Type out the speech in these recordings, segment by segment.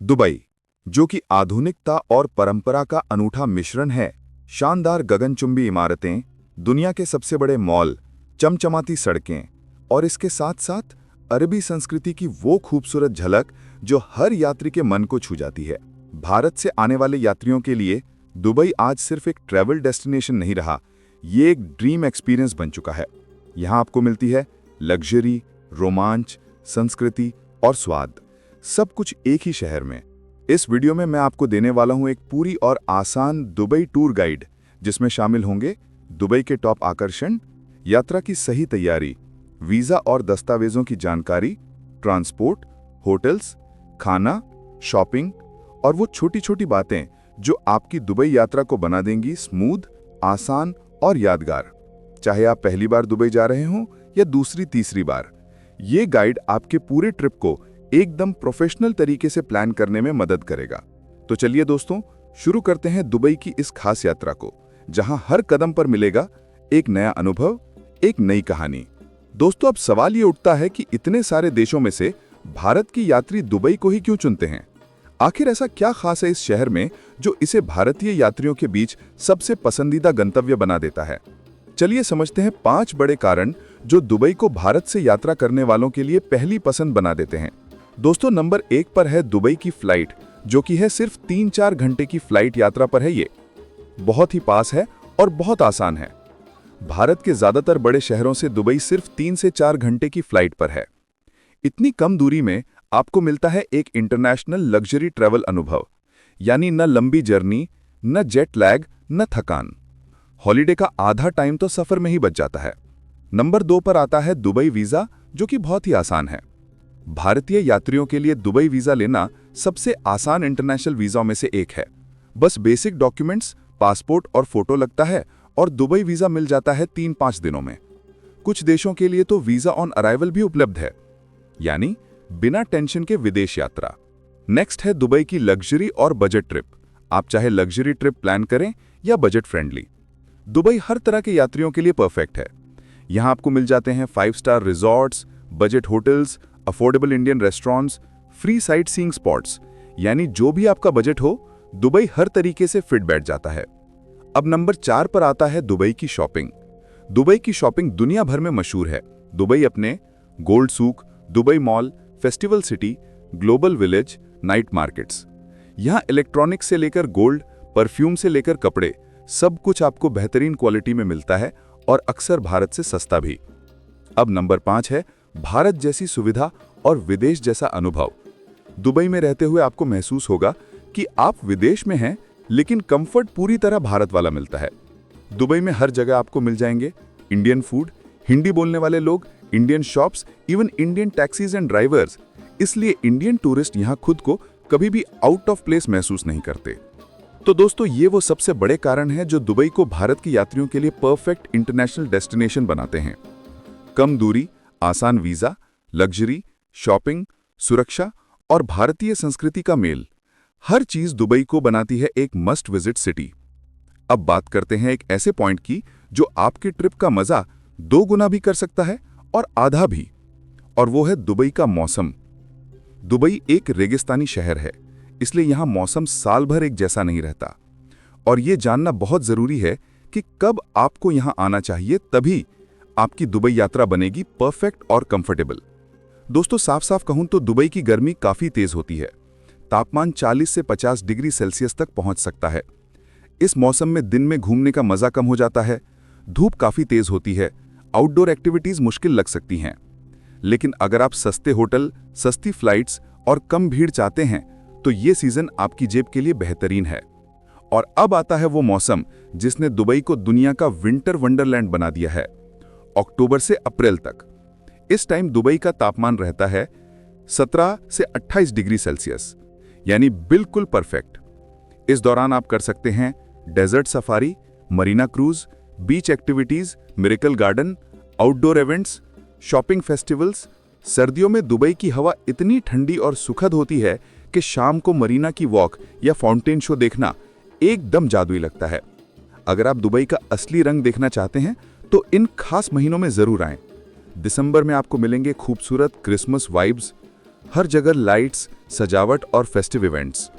Dubai, जो कि आधुनिकता और परंपरा का अनूठा मिश्रण है। शानदार गगनचुंबी इमारतें, दुनिया के सबसे बड़े मॉल, चमचमाती सड़कें और इसके साथ साथ अरबी संस्कृति की वो खूबसूरत झलक जो हर यात्री के मन को छू जाती है। भारत से आने वाले यात्रियों के लिए दुबई आज सिर्फ एक ट्रैवल डेस्टिनेशन नहीं रहा, ये एक ड्रीम एक्सपीरियंस बन चुका है। यहाँ आपको मिलती है लग्जरी, रोमांच, संस्कृति और स्वाद, सब कुछ एक ही शहर में। इस वीडियो में मैं आपको देने वाला हूं एक पूरी और आसान दुबई टूर गाइड, जिसमें शामिल होंगे दुबई के टॉप आकर्षण, यात्रा की सही तैयारी, वीजा और दस्तावेजों की जानकारी, ट्रांसपोर्ट, होटल्स, खाना, शॉपिंग और वो छोटी छोटी बातें जो आपकी दुबई यात्रा को बना देंगी स्मूथ, आसान और यादगार। चाहे आप पहली बार दुबई जा रहे हों या दूसरी तीसरी बार, ये गाइड आपके पूरे ट्रिप को एकदम प्रोफेशनल तरीके से प्लान करने में मदद करेगा। तो चलिए दोस्तों, शुरू करते हैं दुबई की इस खास यात्रा को, जहां हर कदम पर मिलेगा एक नया अनुभव, एक नई कहानी। दोस्तों, अब सवाल ये उठता है कि इतने सारे देशों में से भारत की यात्री दुबई को ही क्यों चुनते हैं? आखिर ऐसा क्या खास है इस शहर में जो इसे भारतीय यात्रियों के बीच सबसे पसंदीदा गंतव्य बना देता है? चलिए समझते हैं 5 बड़े कारण जो दुबई को भारत से यात्रा करने वालों के लिए पहली पसंद बना देते हैं। दोस्तों, नंबर 1 पर है दुबई की फ्लाइट, जो कि है सिर्फ 3-4 घंटे की फ्लाइट यात्रा पर है। ये बहुत ही पास है और बहुत आसान है। भारत के ज्यादातर बड़े शहरों से दुबई सिर्फ 3 से 4 घंटे की फ्लाइट पर है। इतनी कम दूरी में आपको मिलता है एक इंटरनेशनल लग्जरी ट्रैवल अनुभव, यानी न लंबी जर्नी, न जेट लैग, न थकान। हॉलिडे का आधा टाइम तो सफर में ही बच जाता है। नंबर 2 पर आता है दुबई वीजा, जो कि बहुत ही आसान है। भारतीय यात्रियों के लिए दुबई वीजा लेना सबसे आसान इंटरनेशनल वीजा में से एक है। बस बेसिक डॉक्यूमेंट्स, पासपोर्ट और फोटो लगता है और दुबई वीजा मिल जाता है 3-5 दिनों में। कुछ देशों के लिए तो वीजा ऑन अराइवल भी उपलब्ध है, यानी बिना टेंशन के विदेश यात्रा। नेक्स्ट है दुबई की लग्जरी और बजट ट्रिप। आप चाहे लग्जरी ट्रिप प्लान करें या बजट फ्रेंडली, दुबई हर तरह के यात्रियों के लिए परफेक्ट है। यहां आपको मिल जाते हैं 5 star resorts, budget hotels, affordable Indian restaurants, free sight seeing spots, यानी जो भी आपका बजट हो, दुबई हर तरीके से फिट बैठ जाता है। अब नंबर 4 पर आता है दुबई की शॉपिंग। दुबई की शॉपिंग दुनिया भर में मशहूर है। दुबई अपने gold souk, Dubai mall, festival city, global village, night markets, यहाँ इलेक्ट्रॉनिक्स से लेकर गोल्ड, परफ्यूम से लेकर कपड़े, सब कुछ आपको बेहतरीन क्वालिटी में मिलता है और अक्सर भारत से सस्ता भी। अब नंबर 5 है भारत जैसी सुविधा और विदेश जैसा अनुभव। दुबई में रहते हुए आपको महसूस होगा कि आप विदेश में हैं, लेकिन कंफर्ट पूरी तरह भारत वाला मिलता है। दुबई में हर जगह आपको मिल जाएंगे इंडियन फूड, हिंदी बोलने वाले लोग, Indian shops, even Indian taxis and drivers. इसलिए इंडियन टूरिस्ट यहाँ खुद को कभी भी आउट ऑफ प्लेस महसूस नहीं करते। तो दोस्तों, ये वो सबसे बड़े कारण हैं जो दुबई को भारत की यात्रियों के लिए परफेक्ट इंटरनेशनल डेस्टिनेशन बनाते हैं। कम दूरी, आसान वीजा, लग्जरी, शॉपिंग, सुरक्षा और भारतीय संस्कृति का मेल, हर चीज दुबई को बनाती है एक मस्ट विजिट सिटी। अब बात करते हैं एक ऐसे पॉइंट की जो आपके ट्रिप का मजा 2 गुना भी कर सकता है और आधा भी, और वो है दुबई का मौसम। दुबई एक रेगिस्तानी शहर है, इसलिए यहां मौसम साल भर एक जैसा नहीं रहता, और ये जानना बहुत जरूरी है कि कब आपको यहां आना चाहिए, तभी आपकी दुबई यात्रा बनेगी परफेक्ट और कंफर्टेबल। दोस्तों, साफ साफ कहूं तो दुबई की गर्मी काफी तेज होती है। तापमान 40 से 50 डिग्री सेल्सियस तक पहुंच सकता है। इस मौसम में दिन में घूमने का मजा कम हो जाता है, धूप काफी तेज होती है, आउटडोर एक्टिविटीज मुश्किल लग सकती हैं। लेकिन अगर आप सस्ते होटल, सस्ती फ्लाइट्स और कम भीड़ चाहते हैं, तो ये सीजन आपकी जेब के लिए बेहतरीन है। और अब आता है वो मौसम जिसने दुबई को दुनिया का विंटर वंडरलैंड बना दिया है। अक्टूबर से अप्रैल तक इस टाइम दुबई का तापमान रहता है 17 से 28 डिग्री सेल्सियस, यानी बिल्कुल परफेक्ट। इस दौरान आप कर सकते हैं desert safari, marina cruise, beach activities, miracle garden, outdoor events, shopping festivals. सर्दियों में दुबई की हवा इतनी ठंडी और सुखद होती है कि शाम को मरीना की वॉक या फाउंटेन शो देखना एकदम जादुई लगता है। अगर आप दुबई का असली रंग देखना चाहते हैं तो इन खास महीनों में जरूर आएं। दिसंबर में आपको मिलेंगे खूबसूरत क्रिसमस वाइब्स, हर जगह लाइट्स, सजावट और फेस्टिव इवेंट्स।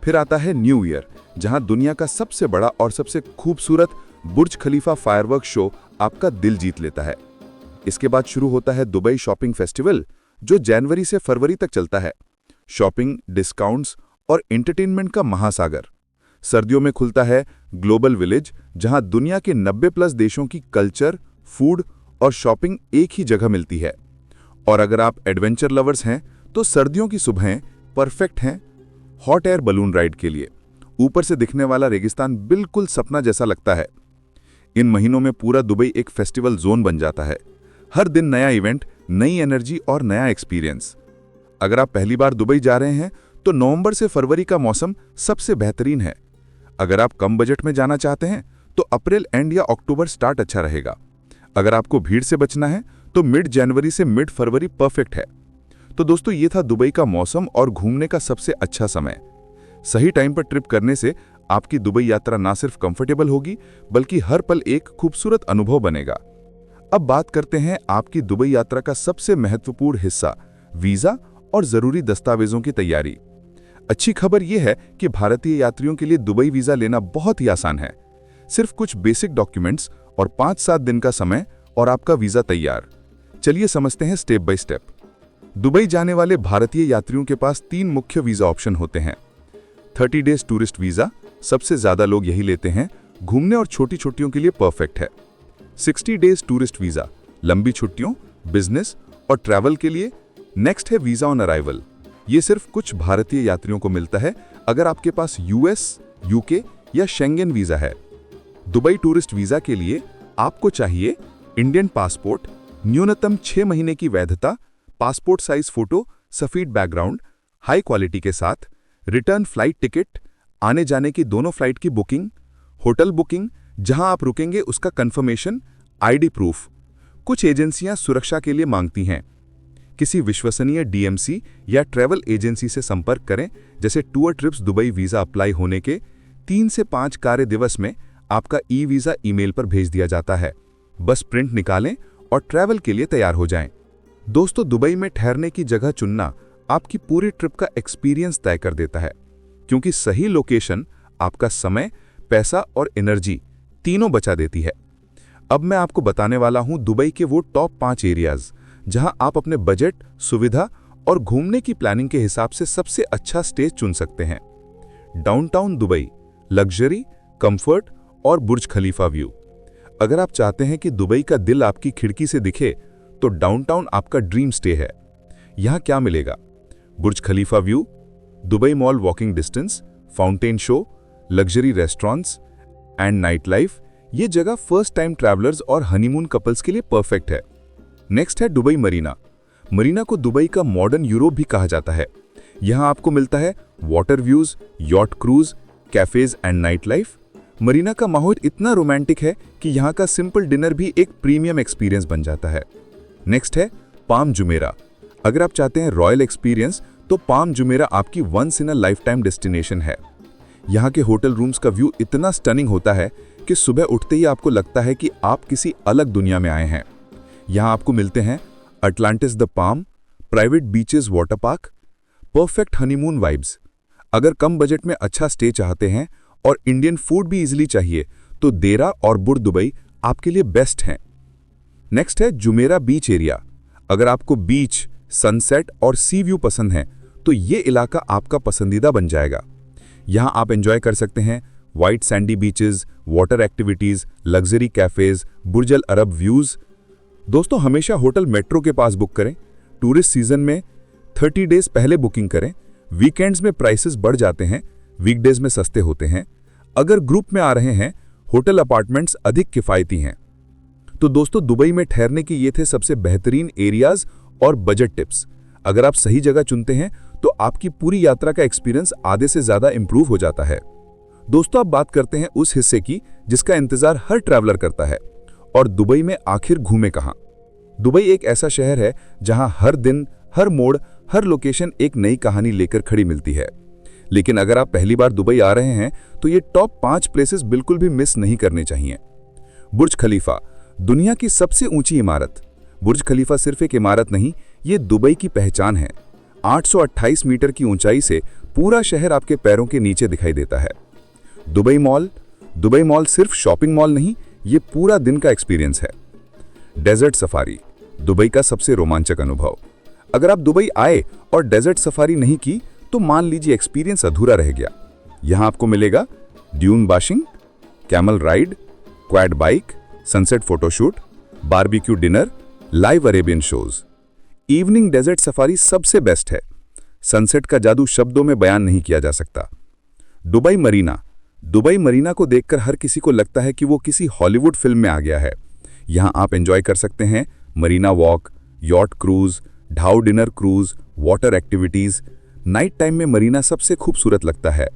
फिर आता है न्यू ईयर, जहां दुनिया का सबसे बड़ा और सबसे खूबसूरत बुर्ज खलीफा फायरवर्क शो आपका दिल जीत लेता है। इसके बाद शुरू होता है दुबई शॉपिंग फेस्टिवल, जो जनवरी से फरवरी तक चलता है। शॉपिंग, डिस्काउंट्स और एंटरटेनमेंट का महासागर। सर्दियों में खुलता है ग्लोबल विलेज, जहां दुनिया के 90+ देशों की कल्चर, फूड और शॉपिंग एक ही जगह मिलती है। और अगर आप एडवेंचर लवर्स हैं तो सर्दियों की सुबहें परफेक्ट हैं हॉट एयर बलून राइड के लिए। ऊपर से दिखने वाला रेगिस्तान बिल्कुल सपना जैसा लगता है। इन महीनों में पूरा दुबई एक फेस्टिवल जोन बन जाता है। हर दिन नया इवेंट, नई एनर्जी और नया एक्सपीरियंस। अगर आप पहली बार दुबई जा रहे हैं तो नवंबर से फरवरी का मौसम सबसे बेहतरीन है। अगर आप कम बजट में जाना चाहते हैं तो अप्रैल एंड या अक्टूबर स्टार्ट अच्छा रहेगा। अगर आपको भीड़ से बचना है तो मिड जनवरी से मिड फरवरी परफेक्ट है। तो दोस्तों, ये था दुबई का मौसम और घूमने का सबसे अच्छा समय। सही टाइम पर ट्रिप करने से आपकी दुबई यात्रा ना सिर्फ कंफर्टेबल होगी, बल्कि हर पल एक खूबसूरत अनुभव बनेगा। अब बात करते हैं आपकी दुबई यात्रा का सबसे महत्वपूर्ण हिस्सा, वीजा और जरूरी दस्तावेजों की तैयारी। अच्छी खबर यह है कि भारतीय यात्रियों के लिए दुबई वीजा लेना बहुत ही आसान है। सिर्फ कुछ बेसिक डॉक्यूमेंट्स और 5-7 दिन का समय और आपका वीजा तैयार। चलिए समझते हैं स्टेप बाय स्टेप। दुबई जाने वाले भारतीय यात्रियों के पास 3 मुख्य वीजा ऑप्शन होते हैं। 30 डेज टूरिस्ट वीजा, सबसे ज्यादा लोग यही लेते हैं, घूमने और छोटी छुट्टियों के लिए परफेक्ट है। 60 डेज टूरिस्ट वीजा, लंबी छुट्टियों, बिजनेस और ट्रैवल के लिए। नेक्स्ट है वीजा ऑन अराइवल। ये सिर्फ कुछ भारतीय यात्रियों को मिलता है अगर आपके पास यूएस, यूके या शेंगेन वीजा है। दुबई टूरिस्ट वीजा के लिए आपको चाहिए इंडियन पासपोर्ट, न्यूनतम 6 महीने की वैधता, पासपोर्ट साइज फोटो, सफेद बैकग्राउंड, हाई क्वालिटी के साथ, रिटर्न फ्लाइट टिकट, आने जाने की दोनों फ्लाइट की बुकिंग, होटल बुकिंग, जहां आप रुकेंगे उसका कंफर्मेशन, आईडी प्रूफ। कुछ एजेंसियां सुरक्षा के लिए मांगती हैं। किसी विश्वसनीय डीएमसी या ट्रैवल एजेंसी से संपर्क करें। जैसे tour trips Dubai visa apply होने के 3 से 5 कार्य दिवस में आपका ई वीजा ईमेल पर भेज दिया जाता है। बस प्रिंट निकालें और ट्रैवल के लिए तैयार हो जाएं। दोस्तों, दुबई में ठहरने की जगह चुनना आपकी पूरी ट्रिप का एक्सपीरियंस तय कर देता है, क्योंकि सही लोकेशन आपका समय, पैसा और एनर्जी तीनों बचा देती है। अब मैं आपको बताने वाला हूं दुबई के वो टॉप 5 एरियाज जहां आप अपने बजट, सुविधा और घूमने की प्लानिंग के हिसाब से सबसे अच्छा स्टे चुन सकते हैं। डाउनटाउन दुबई, लग्जरी, कंफर्ट और बुर्ज खलीफा व्यू। अगर आप चाहते हैं कि दुबई का दिल आपकी खिड़की से दिखे तो डाउनटाउन आपका ड्रीम स्टे है। यहां क्या मिलेगा? Burj Khalifa view, Dubai mall walking distance, fountain show, luxury restaurants and night life. ये जगह फर्स्ट टाइम ट्रैवलर्स और हनीमून कपल्स के लिए परफेक्ट है। नेक्स्ट है दुबई मरीना। मरीना को दुबई का मॉडर्न यूरोप भी कहा जाता है। यहां आपको मिलता है water views, yacht cruise, cafes and night life. Marina का माहौल इतना रोमांटिक है कि यहाँ का सिंपल डिनर भी एक प्रीमियम एक्सपीरियंस बन जाता है। नेक्स्ट है पाम जुमेरा। अगर आप चाहते हैं रॉयल एक्सपीरियंस तो पाम जुमेरा आपकी once in a lifetime destination है। यहाँ के होटल रूम्स का व्यू इतना स्टनिंग होता है कि सुबह उठते ही आपको लगता है कि आप किसी अलग दुनिया में आए हैं। यहाँ आपको मिलते हैं Atlantis the palm, private beaches, water park, perfect honeymoon vibes. अगर कम बजट में अच्छा स्टे चाहते हैं और इंडियन फूड भी इजीली चाहिए तो देरा और बुर्ज दुबई आपके लिए बेस्ट हैं। नेक्स्ट है जुमेरा बीच एरिया। अगर आपको बीच, सनसेट और सी व्यू पसंद है तो ये इलाका आपका पसंदीदा बन जाएगा। यहाँ आप एंजॉय कर सकते हैं white sandy beaches, water activities, luxury cafes, Burj Al Arab views. दोस्तों, हमेशा होटल मेट्रो के पास बुक करें। टूरिस्ट सीजन में 30 डेज पहले बुकिंग करें। वीकेंड्स में प्राइसेस बढ़ जाते हैं, वीकडेज में सस्ते होते हैं। अगर ग्रुप में आ रहे हैं, होटल अपार्टमेंट्स अधिक किफायती हैं। तो दोस्तों, दुबई में ठहरने के ये थे सबसे बेहतरीन एरियाज और बजट टिप्स। अगर आप सही जगह चुनते हैं तो आपकी पूरी यात्रा का एक्सपीरियंस आधे से ज्यादा इंप्रूव हो जाता है। दोस्तों, अब बात करते हैं उस हिस्से की जिसका इंतजार हर ट्रैवलर करता है, और दुबई में आखिर घूमे कहां। दुबई एक ऐसा शहर है जहां हर दिन, हर मोड़, हर लोकेशन एक नई कहानी लेकर खड़ी मिलती है। लेकिन अगर आप पहली बार दुबई आ रहे हैं तो ये टॉप 5 प्लेसेस बिल्कुल भी मिस नहीं करने चाहिए। बुर्ज खलीफा, दुनिया की सबसे ऊंची इमारत। बुर्ज खलीफा सिर्फ एक इमारत नहीं, ये दुबई की पहचान है। 828 मीटर की ऊंचाई से पूरा शहर आपके पैरों के नीचे दिखाई देता है। दुबई मॉल सिर्फ शॉपिंग मॉल नहीं, ये पूरा दिन का एक्सपीरियंस है। डेजर्ट सफारी, दुबई का सबसे रोमांचक अनुभव। अगर आप दुबई आए और डेजर्ट सफारी नहीं की तो मान लीजिए एक्सपीरियंस अधूरा रह गया। यहां आपको मिलेगा dune bashing, camel ride, quad bike, sunset photoshoot, barbecue dinner, live Arabian shows. Evening desert safari सबसे बेस्ट है। सनसेट का जादू शब्दों में बयान नहीं किया जा सकता। दुबई मरीना को देखकर हर किसी को लगता है कि वो किसी हॉलीवुड फिल्म में आ गया है। यहां आप एंजॉय कर सकते हैं marina walk, yacht cruise, dhow dinner cruise, water activities. Night time में मरीना सबसे खूबसूरत लगता है।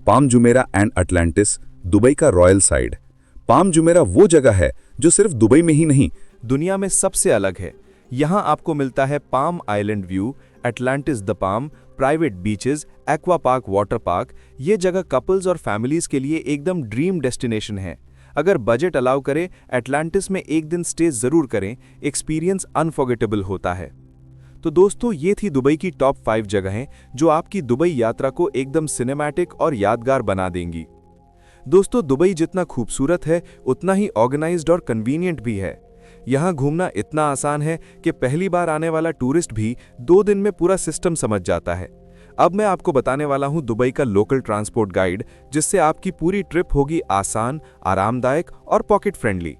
Palm Jumeirah and Atlantis, Dubai का रॉयल साइड। पाम जुमेरा वो जगह है जो सिर्फ दुबई में ही नहीं, दुनिया में सबसे अलग है। यहाँ आपको मिलता है palm island view, Atlantis the palm, private beaches, aqua park, water park. ये जगह कपल्स और फैमिलीज के लिए एकदम ड्रीम डेस्टिनेशन है। अगर बजट अलाउ करे, एटलांटिस में एक दिन स्टे जरूर करें, एक्सपीरियंस अनफॉरगेटेबल होता है। तो दोस्तों, ये थी दुबई की टॉप 5 जगहें जो आपकी दुबई यात्रा को एकदम सिनेमैटिक और यादगार बना देंगी। दोस्तों, दुबई जितना खूबसूरत है उतना ही ऑर्गेनाइज्ड और कन्वीनियंट भी है। यहाँ घूमना इतना आसान है कि पहली बार आने वाला टूरिस्ट भी 2 दिन में पूरा सिस्टम समझ जाता है। अब मैं आपको बताने वाला हूँ दुबई का लोकल ट्रांसपोर्ट गाइड, जिससे आपकी पूरी ट्रिप होगी आसान, आरामदायक और पॉकेट फ्रेंडली।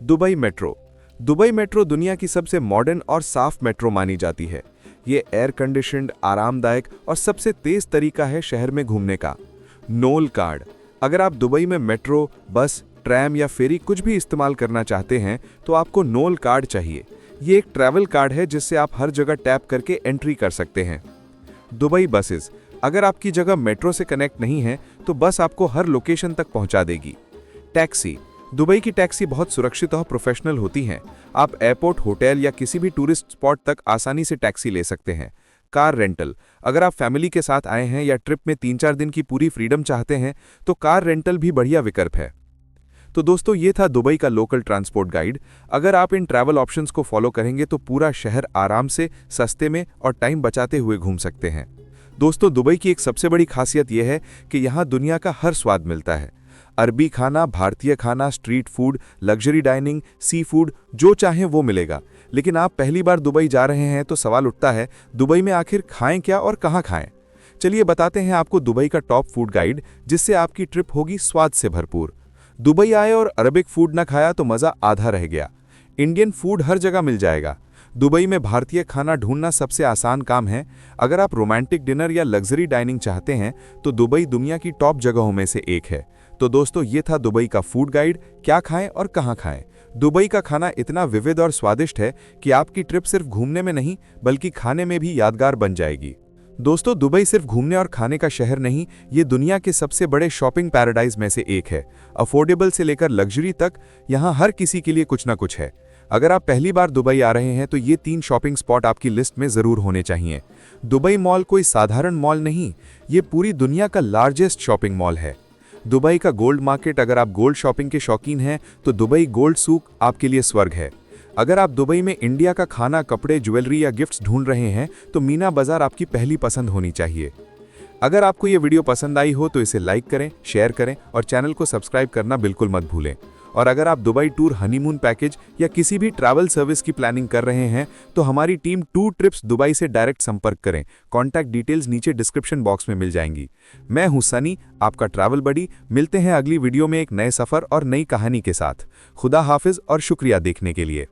दुबई मेट्रो दुनिया की सबसे मॉडर्न और साफ मेट्रो मानी जाती है। ये एयर कंडीशनड, आरामदायक और सबसे तेज तरीका है शहर में घूमने का। नोल कार्ड, अगर आप दुबई में मेट्रो, बस, ट्रैम या फेरी कुछ भी इस्तेमाल करना चाहते हैं तो आपको नोल कार्ड चाहिए। ये एक ट्रैवल कार्ड है जिससे आप हर जगह टैप करके एंट्री कर सकते हैं। दुबई बसेस, अगर आपकी जगह मेट्रो से कनेक्ट नहीं है तो बस आपको हर लोकेशन तक पहुंचा देगी। टैक्सी, दुबई की टैक्सी बहुत सुरक्षित और प्रोफेशनल होती हैं। आप एयरपोर्ट, होटल या किसी भी टूरिस्ट स्पॉट तक आसानी से टैक्सी ले सकते हैं। कार रेंटल, अगर आप फैमिली के साथ आए हैं या ट्रिप में 3-4 दिन की पूरी फ्रीडम चाहते हैं तो कार रेंटल भी बढ़िया विकल्प है। तो दोस्तों, ये था दुबई का लोकल ट्रांसपोर्ट गाइड। अगर आप इन ट्रैवल ऑप्शंस को फॉलो करेंगे तो पूरा शहर आराम से, सस्ते में और टाइम बचाते हुए घूम सकते हैं। दोस्तों, दुबई की एक सबसे बड़ी खासियत यह है कि यहाँ दुनिया का हर स्वाद मिलता है। अरबी खाना, भारतीय खाना, street food, luxury dining, sea food, जो चाहें वो मिलेगा। लेकिन आप पहली बार दुबई जा रहे हैं तो सवाल उठता है, दुबई में आखिर खाएं क्या और कहाँ खाएं? चलिए बताते हैं आपको दुबई का टॉप फूड गाइड, जिससे आपकी ट्रिप होगी स्वाद से भरपूर। दुबई आए और अरबिक फूड ना खाया तो मज़ा आधा रह गया। इंडियन फूड हर जगह मिल जाएगा। दुबई में भारतीय खाना ढूंढना सबसे आसान काम है। अगर आप रोमांटिक डिनर या लग्जरी डाइनिंग चाहते हैं तो दुबई दुनिया की टॉप जगहों में से एक है। तो दोस्तों, ये था दुबई का फूड गाइड, क्या खाएं और कहां खाएं। दुबई का खाना इतना विविध और स्वादिष्ट है कि आपकी ट्रिप सिर्फ घूमने में नहीं बल्कि खाने में भी यादगार बन जाएगी। दोस्तों, दुबई सिर्फ घूमने और खाने का शहर नहीं, ये दुनिया के सबसे बड़े शॉपिंग पैराडाइज में से एक है। अफोर्डेबल से लेकर लग्जरी तक यहाँ हर किसी के लिए कुछ ना कुछ है। अगर आप पहली बार दुबई आ रहे हैं तो ये 3 शॉपिंग स्पॉट आपकी लिस्ट में ज़रूर होने चाहिए। दुबई मॉल कोई साधारण मॉल नहीं, ये पूरी दुनिया का लार्जेस्ट शॉपिंग मॉल है। दुबई का गोल्ड मार्केट, अगर आप गोल्ड शॉपिंग के शौकीन हैं तो दुबई गोल्ड सूक आपके लिए स्वर्ग है। अगर आप दुबई में इंडिया का खाना, कपड़े, ज्वेलरी या गिफ्ट्स ढूंढ रहे हैं तो मीना बाजार आपकी पहली पसंद होनी चाहिए। अगर आपको ये वीडियो पसंद आई हो तो इसे लाइक करें, शेयर करें और चैनल को सब्सक्राइब करना बिल्कुल मत भूलें। और अगर आप दुबई टूर, हनीमून पैकेज या किसी भी ट्रैवल सर्विस की प्लानिंग कर रहे हैं तो हमारी टीम 2 ट्रिप्स दुबई से डायरेक्ट संपर्क करें। कॉन्टैक्ट डिटेल्स नीचे डिस्क्रिप्शन बॉक्स में मिल जाएंगी। मैं हूं सनी, आपका ट्रैवल बडी। मिलते हैं अगली वीडियो में एक नए सफर और नई कहानी के साथ। खुदा हाफिज और शुक्रिया देखने के लिए।